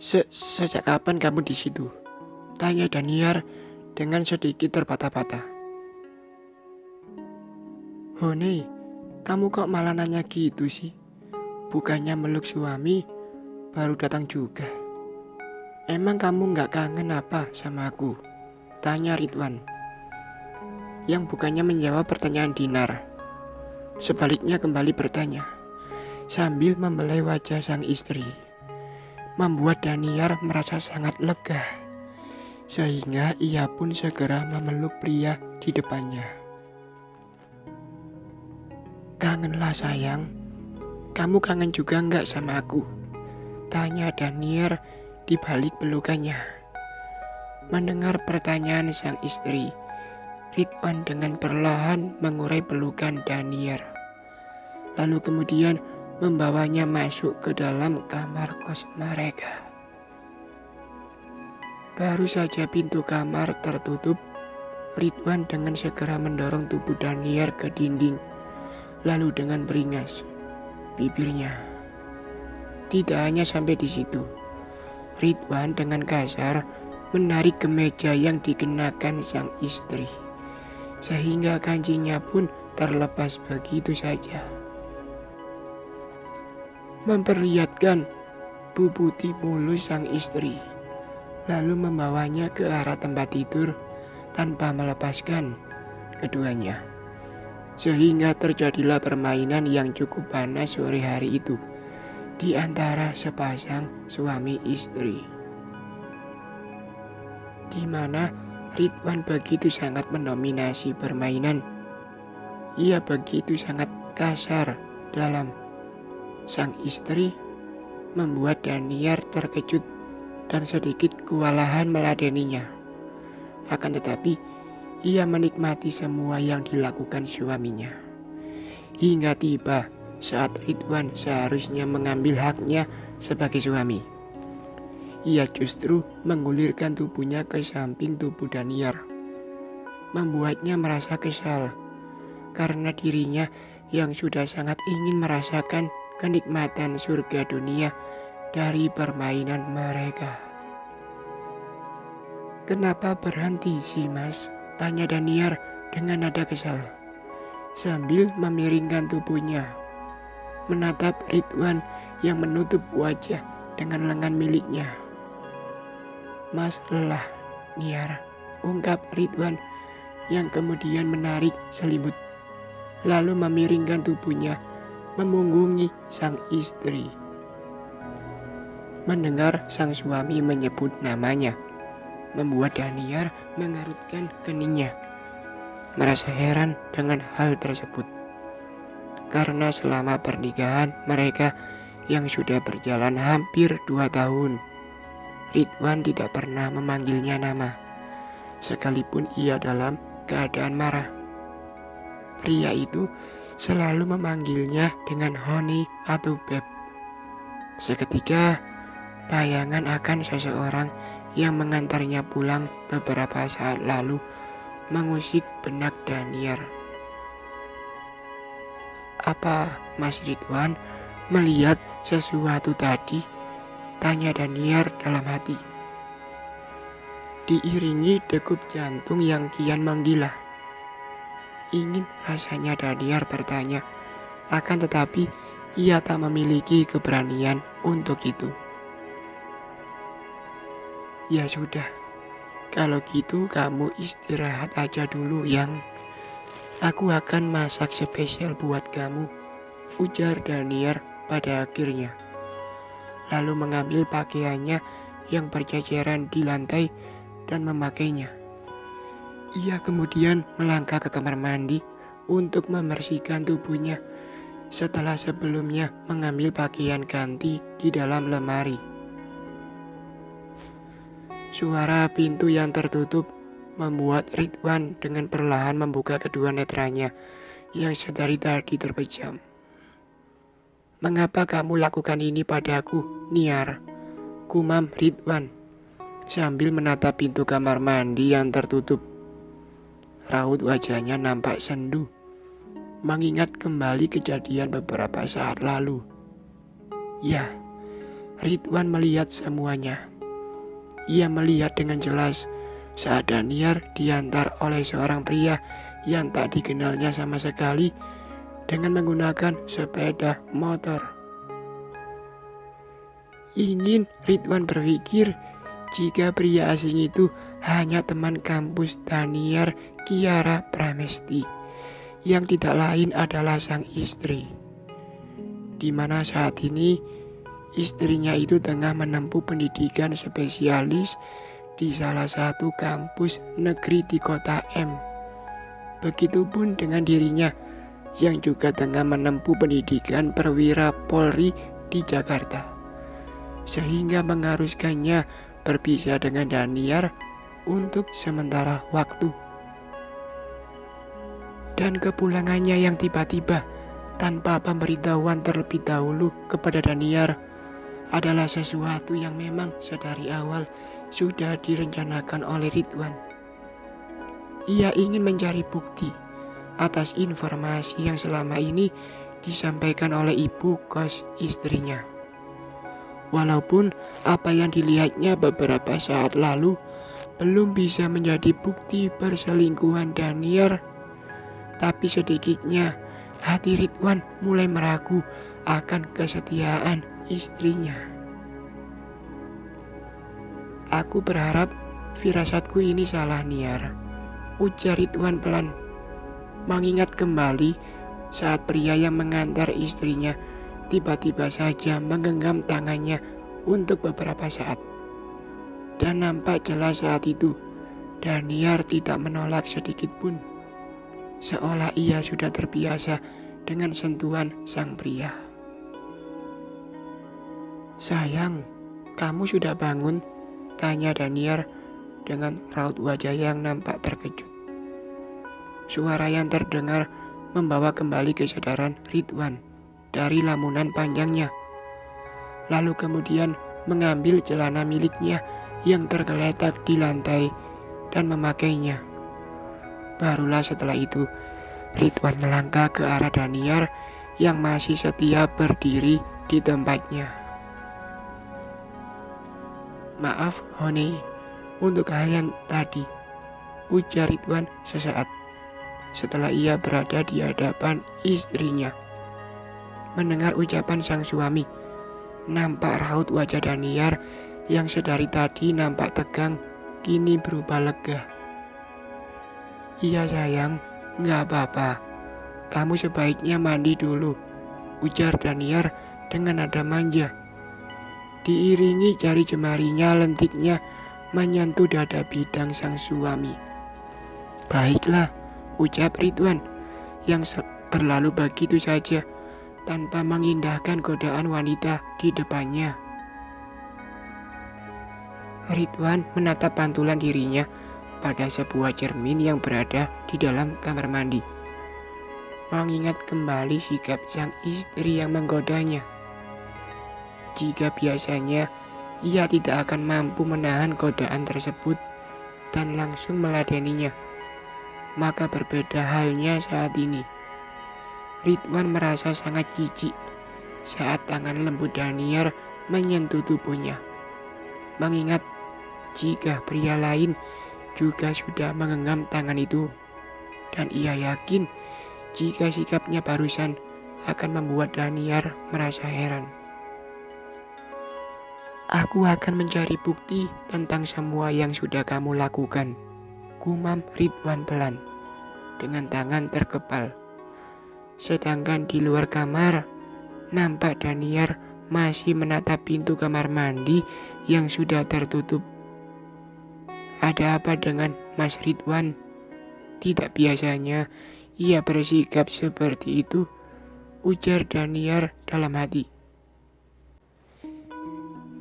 Sejak kapan kamu di situ? Tanya Daniar dengan sedikit terbata-bata. Hone, kamu kok malah nanya gitu sih? Bukannya meluk suami, baru datang juga. Emang kamu gak kangen apa sama aku? Tanya Ridwan, yang bukannya menjawab pertanyaan Dinar. Sebaliknya kembali bertanya, sambil membelai wajah sang istri. Membuat Daniar merasa sangat lega, sehingga ia pun segera memeluk pria di depannya. Kangenlah sayang, kamu kangen juga enggak sama aku? Tanya Daniar di balik pelukannya. Mendengar pertanyaan sang istri, Ridwan dengan perlahan mengurai pelukan Daniar. Lalu kemudian membawanya masuk ke dalam kamar kos mereka. Baru saja pintu kamar tertutup, Ridwan dengan segera mendorong tubuh Daniar ke dinding, lalu dengan beringas bibirnya. Tidak hanya sampai di situ, Ridwan dengan kasar menarik kemeja yang dikenakan sang istri, sehingga kancingnya pun terlepas begitu saja, memperlihatkan bubuti mulus sang istri, lalu membawanya ke arah tempat tidur tanpa melepaskan keduanya. Sehingga terjadilah permainan yang cukup panas sore hari itu di antara sepasang suami istri, di mana Ridwan begitu sangat mendominasi permainan. Ia begitu sangat kasar dalam sang istri, membuat Daniar terkejut dan sedikit kewalahan meladeninya. Akan tetapi ia menikmati semua yang dilakukan suaminya. Hingga tiba saat Ridwan seharusnya mengambil haknya sebagai suami, ia justru menggulirkan tubuhnya ke samping tubuh Daniar, membuatnya merasa kesal karena dirinya yang sudah sangat ingin merasakan kenikmatan surga dunia dari permainan mereka. Kenapa berhenti sih mas? Tanya Daniar dengan nada kesal, sambil memiringkan tubuhnya, menatap Ridwan yang menutup wajah dengan lengan miliknya. Mas lelah, Niar, ungkap Ridwan yang kemudian menarik selimut, lalu memiringkan tubuhnya memunggungi sang istri. Mendengar sang suami menyebut namanya, membuat Daniar mengerutkan keningnya, merasa heran dengan hal tersebut. Karena selama pernikahan mereka yang sudah berjalan hampir 2 tahun, Ridwan tidak pernah memanggilnya nama, sekalipun ia dalam keadaan marah. Pria itu selalu memanggilnya dengan Honey atau Beb. Seketika bayangan akan seseorang yang mengantarnya pulang beberapa saat lalu mengusik benak Daniar. Apa Mas Ridwan melihat sesuatu tadi? Tanya Daniar dalam hati, diiringi degup jantung yang kian menggila. Ingin rasanya Daniar bertanya, akan tetapi ia tak memiliki keberanian untuk itu. Ya sudah, kalau gitu kamu istirahat aja dulu yang aku akan masak spesial buat kamu, ujar Daniar pada akhirnya. Lalu mengambil pakaiannya yang berceceran di lantai dan memakainya. Ia kemudian melangkah ke kamar mandi untuk membersihkan tubuhnya setelah sebelumnya mengambil pakaian ganti di dalam lemari. Suara pintu yang tertutup membuat Ridwan dengan perlahan membuka kedua netranya yang sedari tadi terpejam. Mengapa kamu lakukan ini padaku, Niar? Kumam Ridwan sambil menatap pintu kamar mandi yang tertutup. Raut wajahnya nampak sendu, mengingat kembali kejadian beberapa saat lalu. Ya, Ridwan melihat semuanya. Ia melihat dengan jelas saat Daniar diantar oleh seorang pria yang tak dikenalnya sama sekali dengan menggunakan sepeda motor. Ingin Ridwan berpikir jika pria asing itu hanya teman kampus Daniar Kiara Pramesti, yang tidak lain adalah sang istri, di mana saat ini istrinya itu tengah menempuh pendidikan spesialis di salah satu kampus negeri di kota M. Begitupun dengan dirinya yang juga tengah menempuh pendidikan perwira Polri di Jakarta, sehingga mengharuskannya berpisah dengan Daniar untuk sementara waktu. Dan kepulangannya yang tiba-tiba tanpa pemberitahuan terlebih dahulu kepada Daniar adalah sesuatu yang memang sedari awal sudah direncanakan oleh Ridwan. Ia ingin mencari bukti atas informasi yang selama ini disampaikan oleh ibu kos istrinya. Walaupun apa yang dilihatnya beberapa saat lalu belum bisa menjadi bukti perselingkuhan Daniar, tapi sedikitnya hati Ridwan mulai meragu akan kesetiaan istrinya. Aku berharap firasatku ini salah, Niar, ujar Ridwan pelan, mengingat kembali saat pria yang mengantar istrinya tiba-tiba saja menggenggam tangannya untuk beberapa saat. Dan nampak jelas saat itu Daniar tidak menolak sedikit pun, seolah ia sudah terbiasa dengan sentuhan sang pria. "Sayang, kamu sudah bangun?" tanya Daniar dengan raut wajah yang nampak terkejut. Suara yang terdengar membawa kembali kesadaran Ridwan dari lamunan panjangnya, lalu kemudian mengambil celana miliknya yang tergeletak di lantai dan memakainya. Barulah setelah itu Ridwan melangkah ke arah Daniar yang masih setia berdiri di tempatnya. "Maaf, Honey, untuk hal yang tadi," ujar Ridwan sesaat setelah ia berada di hadapan istrinya. Mendengar ucapan sang suami, nampak raut wajah Daniar yang sedari tadi nampak tegang kini berubah lega. "Iya sayang, nggak apa-apa. Kamu sebaiknya mandi dulu," ujar Daniar dengan nada manja. Diiringi jari jemarinya lentiknya menyentuh dada bidang sang suami. "Baiklah," ucap Ridwan yang berlalu begitu saja tanpa mengindahkan godaan wanita di depannya. Ridwan menatap pantulan dirinya pada sebuah cermin yang berada di dalam kamar mandi, mengingat kembali sikap sang istri yang menggodanya. Jika biasanya ia tidak akan mampu menahan godaan tersebut dan langsung meladeninya, maka berbeda halnya saat ini. Ridwan merasa sangat jijik saat tangan lembut Daniar menyentuh tubuhnya, mengingat jika pria lain juga sudah menggenggam tangan itu, dan ia yakin jika sikapnya barusan akan membuat Daniar merasa heran. "Aku akan mencari bukti tentang semua yang sudah kamu lakukan," gumam Ridwan pelan dengan tangan terkepal. Sedangkan di luar kamar, nampak Daniar masih menatap pintu kamar mandi yang sudah tertutup. "Ada apa dengan Mas Ridwan? Tidak biasanya ia bersikap seperti itu," ujar Daniar dalam hati.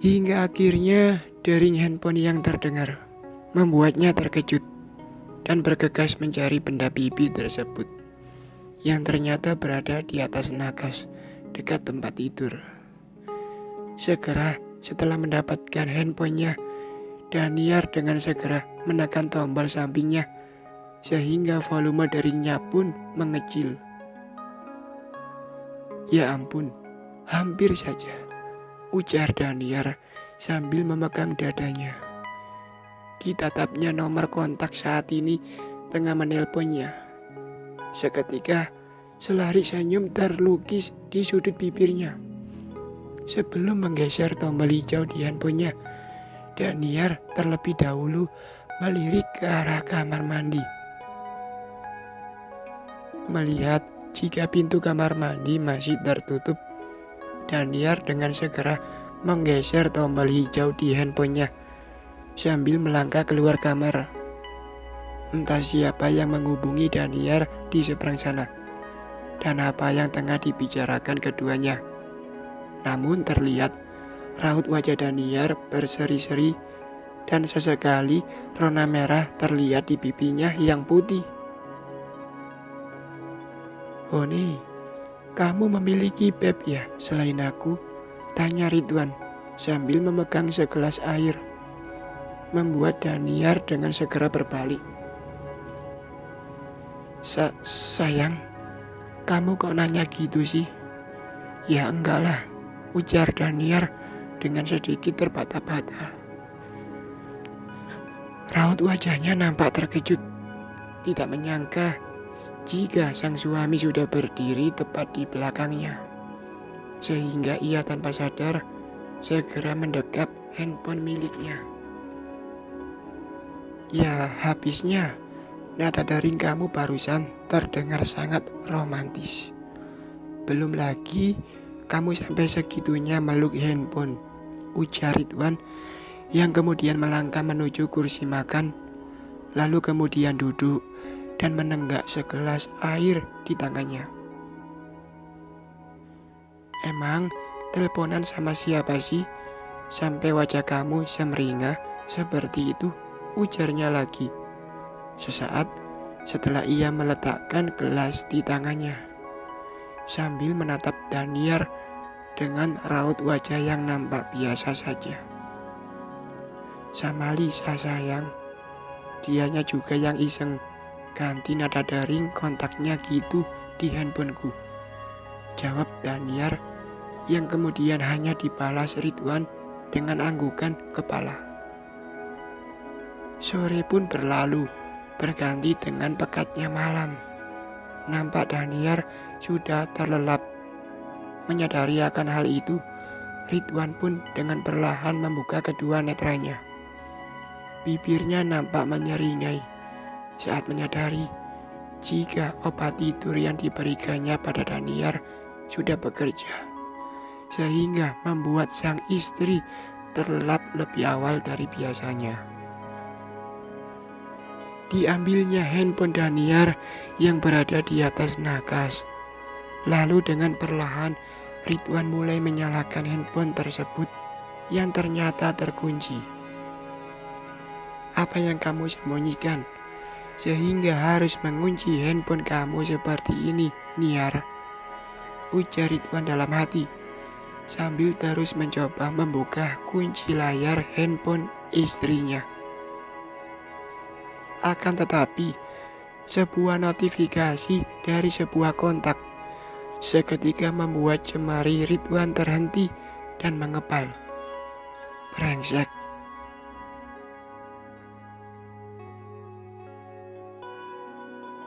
Hingga akhirnya dering handphone yang terdengar membuatnya terkejut dan bergegas mencari benda bibi tersebut yang ternyata berada di atas nakas dekat tempat tidur. Segera setelah mendapatkan handphonenya, Daniar dengan segera menekan tombol sampingnya sehingga volume deringnya pun mengecil. Ya ampun, hampir saja, ujar Daniar sambil memegang dadanya. Ditatapnya nomor kontak saat ini tengah menelponnya. Seketika selari senyum terlukis di sudut bibirnya. Sebelum menggeser tombol hijau di handphonenya, Daniar terlebih dahulu melirik ke arah kamar mandi. Melihat jika pintu kamar mandi masih tertutup, Daniar dengan segera menggeser tombol hijau di handphonenya sambil melangkah keluar kamar. Entah siapa yang menghubungi Daniar di seberang sana dan apa yang tengah dibicarakan keduanya. Namun terlihat raut wajah Daniar berseri-seri dan sesekali rona merah terlihat di pipinya yang putih. "Honi, kamu memiliki beb ya selain aku?" tanya Ridwan sambil memegang segelas air, membuat Daniar dengan segera berbalik. Sayang, kamu kok nanya gitu sih?" "Ya enggak lah," ujar Daniar dengan sedikit terbata-bata. Raut wajahnya nampak terkejut, tidak menyangka jika sang suami sudah berdiri tepat di belakangnya, sehingga ia tanpa sadar segera mendekap handphone miliknya. "Ya habisnya, nada daring kamu barusan terdengar sangat romantis. Belum lagi kamu sampai segitunya meluk handphone," ujar Ridwan yang kemudian melangkah menuju kursi makan, lalu kemudian duduk dan menenggak segelas air di tangannya. "Emang teleponan sama siapa sih sampai wajah kamu semeringah seperti itu?" ujarnya lagi, sesaat setelah ia meletakkan gelas di tangannya, sambil menatap Daniar dengan raut wajah yang nampak biasa saja. "Sama Lisa sayang, dianya juga yang iseng ganti nada daring kontaknya gitu di handphoneku," jawab Daniar yang kemudian hanya dibalas Ridwan dengan anggukan kepala. Sore pun berlalu, berganti dengan pekatnya malam. Nampak Daniar sudah terlelap. Menyadari akan hal itu, Ridwan pun dengan perlahan membuka kedua netranya. Bibirnya nampak menyeringai saat menyadari jika obat tidur yang diberikannya pada Daniar sudah bekerja, sehingga membuat sang istri terlelap lebih awal dari biasanya. Diambilnya handphone Daniar yang berada di atas nakas. Lalu dengan perlahan Ridwan mulai menyalakan handphone tersebut yang ternyata terkunci. "Apa yang kamu sembunyikan sehingga harus mengunci handphone kamu seperti ini, Niar?" ujar Ridwan dalam hati sambil terus mencoba membuka kunci layar handphone istrinya. Akan tetapi, sebuah notifikasi dari sebuah kontak seketika membuat jemari Ridwan terhenti dan mengepal. Brengsek,